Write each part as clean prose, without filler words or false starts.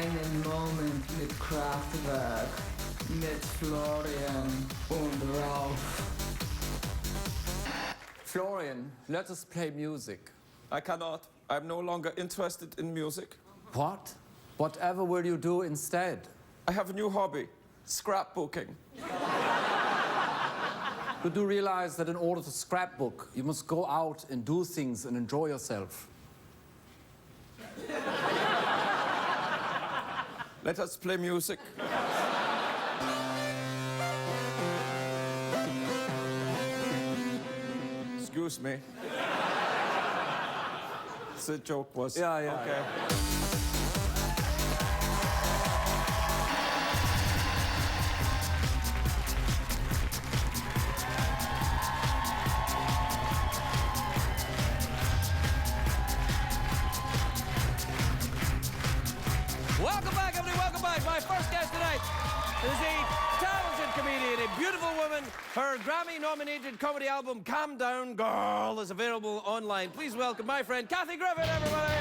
Einen Moment mit Kraftwerk, mit Florian und Ralf. Florian, let us play music. I cannot. I'm no longer interested in music. What? Whatever will you do instead? I have a new hobby, scrapbooking. You do realize that in order to scrapbook, you must go out and do things and enjoy yourself. Let us play music. Excuse me. The joke was... Yeah. Okay. Welcome back, everybody. Welcome back. My first guest tonight is a talented comedian, a beautiful woman. Her Grammy-nominated comedy album, Calm Down Girl, is available online. Please welcome my friend, Kathy Griffin, everybody.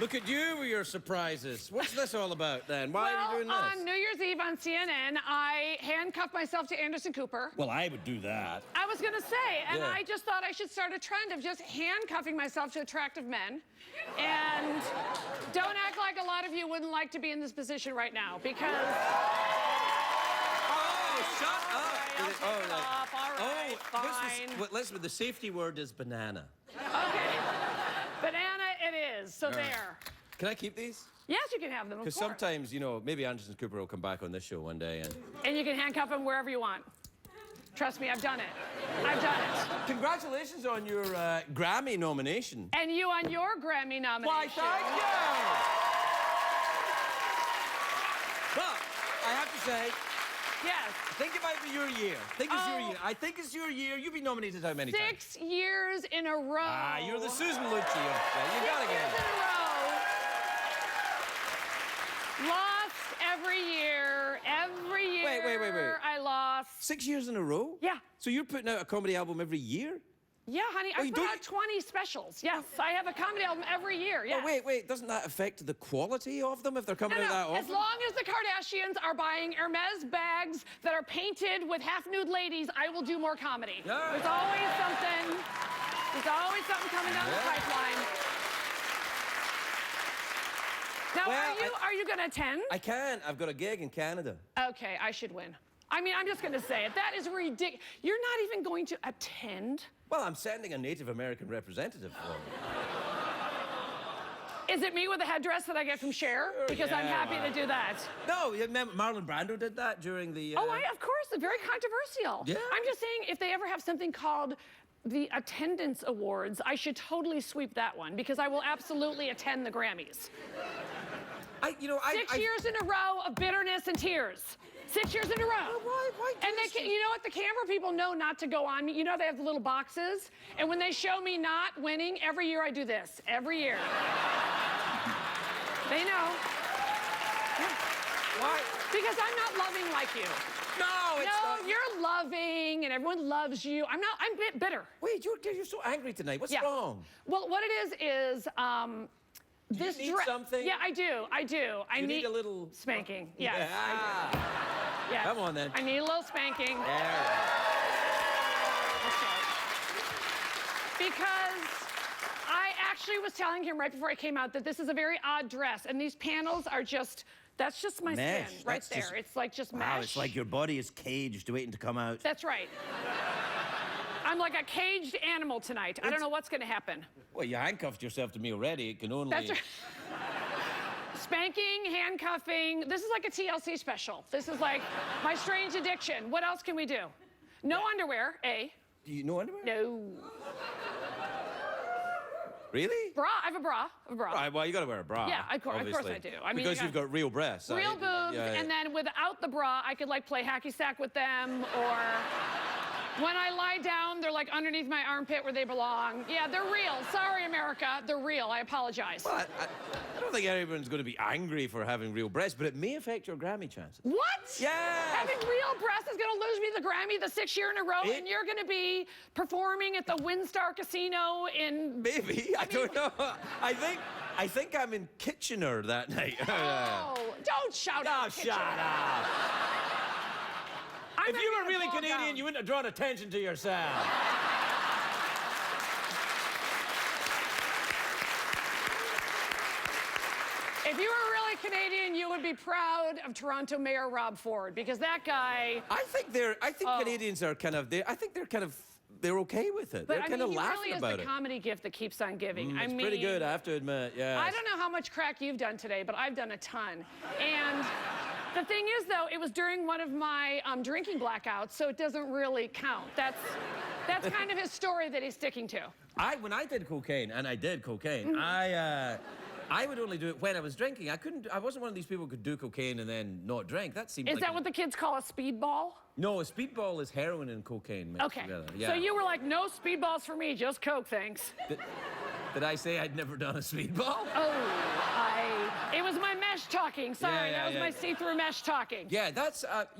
Look at you with your surprises. What's this all about, then? Why are you doing this? On New Year's Eve on CNN, I handcuffed myself to Anderson Cooper. Well, I would do that. I was going to say, and Yeah. I just thought I should start a trend of just handcuffing myself to attractive men. And don't act like a lot of you wouldn't like to be in this position right now, because... Oh, shut up! I'll take it off. All right, fine. Listen, the safety word is banana. Okay. Banana it is, so there. Can I keep these? Yes, you can have them, of course. Because sometimes, you know, maybe Anderson Cooper will come back on this show one day and... And you can handcuff them wherever you want. Trust me, I've done it. I've done it. Congratulations on your Grammy nomination. And you on your Grammy nomination. Why, thank you! But I have to say, Yes. think it might be your year. Think it's your year. I think it's your year. You've been nominated how many times? 6 years in a row. Ah, you're the Susan Lucci. You gotta 6 get years it. in a row. Lost every year. Every year. Wait. I lost. 6 years in a row? Yeah. So you're putting out a comedy album every year? Yeah, honey. Oh, I you put don't- out 20 specials. Yes, I have a comedy album every year. Yes. Oh, wait. Doesn't that affect the quality of them if they're coming No, out that no. often? As long as the Kardashians are buying Hermes bags that are painted with half-nude ladies, I will do more comedy. All right. There's always something. There's always something coming down the pipeline. Now, Well, are you going to attend? I can. I've got a gig in Canada. Okay, I should win. I mean, I'm just going to say it. That is ridiculous. You're not even going to attend? Well, I'm sending a Native American representative for them. Is it me with the headdress that I get from Cher? Because I'm happy to do that. No, you remember Marlon Brando did that during the... Oh, of course, it's very controversial. Yeah. I'm just saying, if they ever have something called the Attendance Awards, I should totally sweep that one, because I will absolutely attend the Grammys. 6 years in a row of bitterness and tears. 6 years in a row. Why And you know what? The camera people know not to go on me. You know they have the little boxes? And when they show me not winning, every year I do this. Every year. They know. Yeah. Why? Because I'm not loving like you. No, it's not. No, you're loving and everyone loves you. I'm a bit bitter. Wait, you're so angry tonight. What's Yeah. wrong? Well, what it is this you need something? Yeah, I do. I You need a little... spanking. Yes. Yeah. Yes. Come on, then. I need a little spanking. There. That's right. Because I actually was telling him right before I came out that this is a very odd dress, and these panels are just, that's just my Mesh. skin right That's there. just- It's like just Wow, mesh. it's like your body is caged waiting to come out. That's right. I'm like a caged animal tonight. I don't know what's going to happen. Well, you handcuffed yourself to me already. It can only... That's right. Spanking, handcuffing. This is like a TLC special. This is like my strange addiction. What else can we do? No underwear, A. Do you know underwear? No. Really? Bra. I have a bra. Right, well, you got to wear a bra. Yeah, of course obviously. I do. I mean, because you've got real breasts. Real boobs, and then without the bra, I could like play hacky sack with them, or when I lie down, they're like underneath my armpit where they belong. Yeah, they're real. Sorry, America, they're real. I apologize. Well, I don't think everyone's going to be angry for having real breasts, but it may affect your Grammy chances. What? Yeah. Having real breasts is going to lose me the Grammy the 6th year in a row, and you're going to be performing at the WinStar Casino in... Maybe. I don't know. I think I'm in Kitchener that night. Oh, don't shout out. Oh, shut up. If you were really Canadian, down. you wouldn't have drawn attention to yourself. If you were really Canadian, you would be proud of Toronto Mayor Rob Ford, because that guy... I think Canadians are kind of... They're okay with it. But They're kind of laughing really about it. is the comedy gift that keeps on giving. I It's mean, pretty good, I have to admit, yeah. I don't know how much crack you've done today, but I've done a ton. And the thing is, though, it was during one of my drinking blackouts, so it doesn't really count. That's kind of his story that he's sticking to. When I did cocaine, and I did cocaine, I would only do it when I was drinking. I wasn't one of these people who could do cocaine and then not drink. That seemed Is like... that what the kids call a speedball? No, a speedball is heroin and cocaine mixed Okay. together. Yeah. So you were like, no speedballs for me, just Coke, thanks. Did I say I'd never done a speedball? Oh, it was my mesh talking. Sorry, Yeah, that was my see-through mesh talking. Yeah, that's... Touch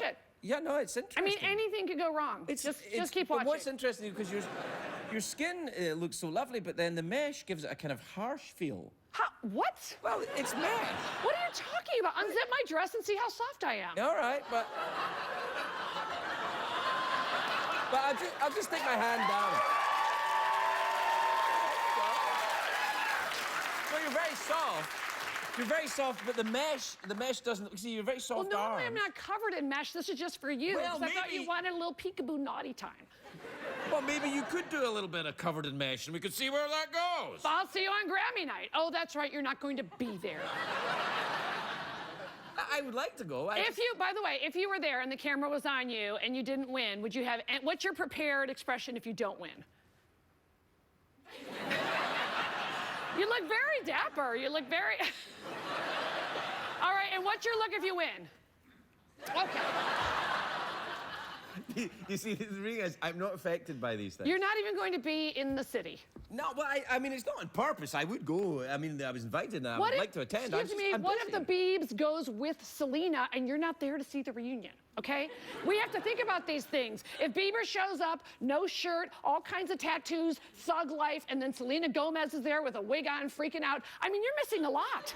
it. Yeah, no, it's interesting. I mean, anything could go wrong. Just keep watching. But what's interesting, because your skin looks so lovely, but then the mesh gives it a kind of harsh feel. What? Well, it's mesh. What are you talking about? Unzip my dress and see how soft I am. All right, but I'll just stick my hand down. Well, you're very soft. You're very soft, but the mesh doesn't. See, you're very soft. Well, normally arms. I'm not covered in mesh. This is just for you. Well, 'cause I thought maybe- you wanted a little peekaboo naughty time. Well, maybe you could do a little bit of covered in mesh, and we could see where that goes. I'll see you on Grammy night. Oh, that's right. You're not going to be there. I would like to go. By the way, if you were there and the camera was on you and you didn't win, would you have? And what's your prepared expression if you don't win? You look very dapper. You look very. All right, and what's your look if you win? Okay. You see, the thing is, I'm not affected by these things. You're not even going to be in the city. No, well, I mean, it's not on purpose. I would go. I mean, I was invited and I would like to attend. Excuse me, what if the Biebs goes with Selena and you're not there to see the reunion, okay? We have to think about these things. If Bieber shows up, no shirt, all kinds of tattoos, thug life, and then Selena Gomez is there with a wig on, freaking out, I mean, you're missing a lot.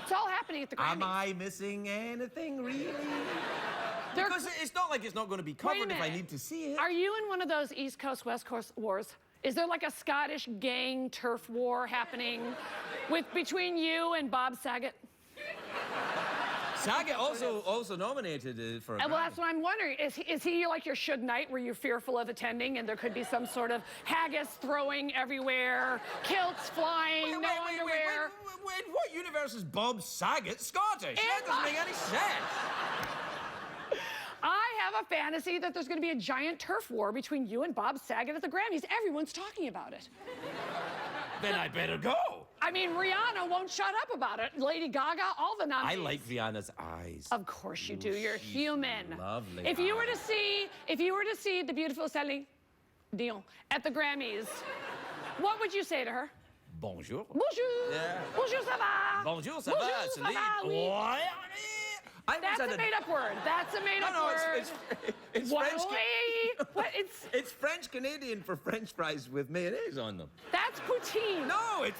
It's all happening at the Grammys. Am I missing anything, really? Because it's not like it's not going to be covered if I need to see it. Are you in one of those East Coast, West Coast wars? Is there like a Scottish gang turf war happening between you and Bob Saget? Saget also nominated for a Well, Grammy. that's what I'm wondering. Is he like your Suge Knight, where you're fearful of attending and there could be some sort of haggis throwing everywhere, kilts flying, no underwear? Wait, what universe is Bob Saget Scottish? That doesn't make any sense. I have a fantasy that there's going to be a giant turf war between you and Bob Saget at the Grammys. Everyone's talking about it. Then I better go. I mean, Rihanna won't shut up about it. Lady Gaga, all the nominees. I like Rihanna's eyes. Of course you do. You're human. Lovely. If you were to see the beautiful Celine Dion at the Grammys, what would you say to her? Bonjour. Bonjour. Yeah. Bonjour, ça va? Bonjour, ça Bonjour, va, ça Celine? va, oui. What? That's a made-up word. That's a made-up word. It's What? French. What? It's French Canadian for French fries with mayonnaise on them. That's poutine. No, it's.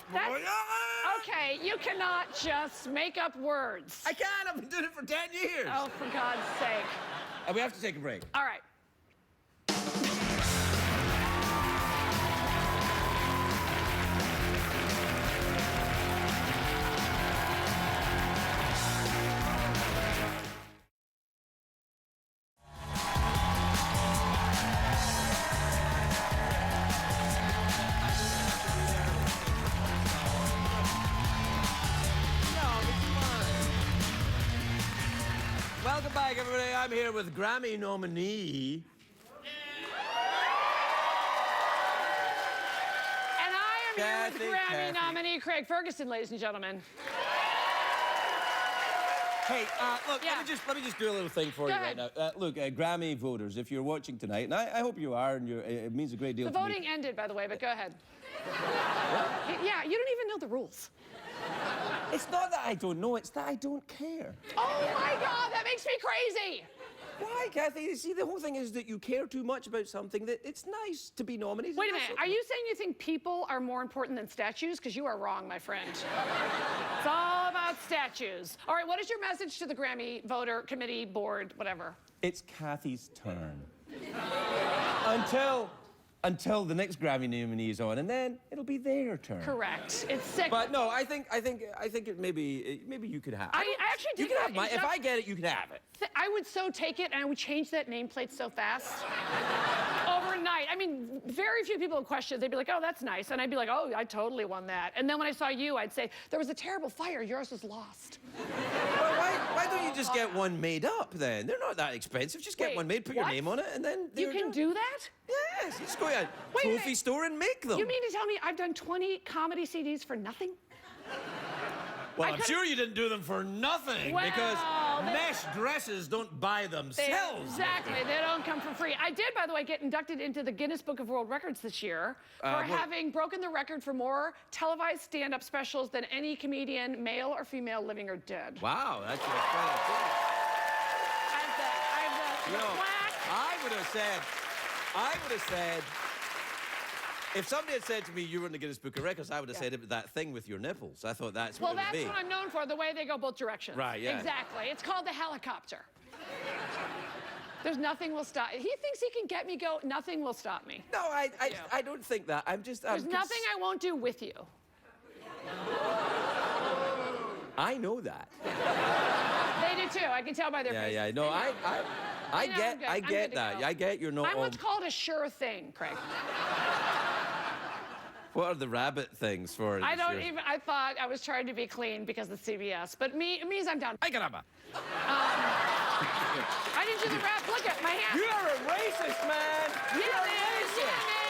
Okay, you cannot just make up words. I can't. I've been doing it for 10 years. Oh, for God's sake. And we have to take a break. All right. Welcome back, everybody. I'm here with Grammy nominee. Kathy, Grammy Kathy. nominee Craig Ferguson, ladies and gentlemen. Hey, look, Yeah. let me just do a little thing for Go you ahead. right now. Look, Grammy voters, if you're watching tonight, and I hope you are, and it means a great deal The to me. voting ended, by the way, but go ahead. Yeah, you don't even know the rules. It's not that I don't know, it's that I don't care. Oh my God, that makes me crazy. Why, Kathy? You see, the whole thing is that you care too much about something that it's nice to be nominated. Wait a minute, are you saying you think people are more important than statues? Because you are wrong, my friend. It's all about statues. All right, what is your message to the Grammy voter committee board, whatever? It's Kathy's turn. Until the next Grammy nominee is on, and then it'll be their turn. Correct. It's sick. But no, I think it maybe you could have. I actually You did can have that. if I get it, you can have it. I would so take it, and I would change that nameplate so fast. Overnight. I mean, very few people would question it. They'd be like, oh, that's nice. And I'd be like, oh, I totally won that. And then when I saw you, I'd say, there was a terrible fire. Yours was lost. Well, why don't you just get one made up then? They're not that expensive. Just get Wait, one made, put your what? name on it, and then You they're can done. do that? Yes, you just go to a Wait a trophy minute. store and make them. You mean to tell me I've done 20 comedy CDs for nothing? Well, I I'm could've- sure you didn't do them for nothing Well, because they- mesh dresses don't buy themselves. Exactly. They don't come for free. I did, by the way, get inducted into the Guinness Book of World Records this year for what- having broken the record for more televised stand-up specials than any comedian, male or female, living or dead. Wow, that's quite a I have the You know, plaque. I would have said, if somebody had said to me, you were in the Guinness Book of Records, I would have said it was that thing with your nipples. I thought that's Well, what it would that's be. what I'm known for, the way they go both directions. Right, yeah. Exactly. It's called the helicopter. There's nothing will stop. He thinks he can get me go. Nothing will stop me. No, I don't think that. There's nothing I won't do with you. I know that. They do too. I can tell by their faces. Yeah. No, They know. I know, I'm get good. I'm good to that. go. I get you're not. I'm what's called a sure thing, Craig. What are the rabbit things for? I don't even. I thought I was trying to be clean because of CBS, but it means I'm down. Ay, caramba. I didn't do the rap. Look at my hand. You're a racist, man. Yeah, man.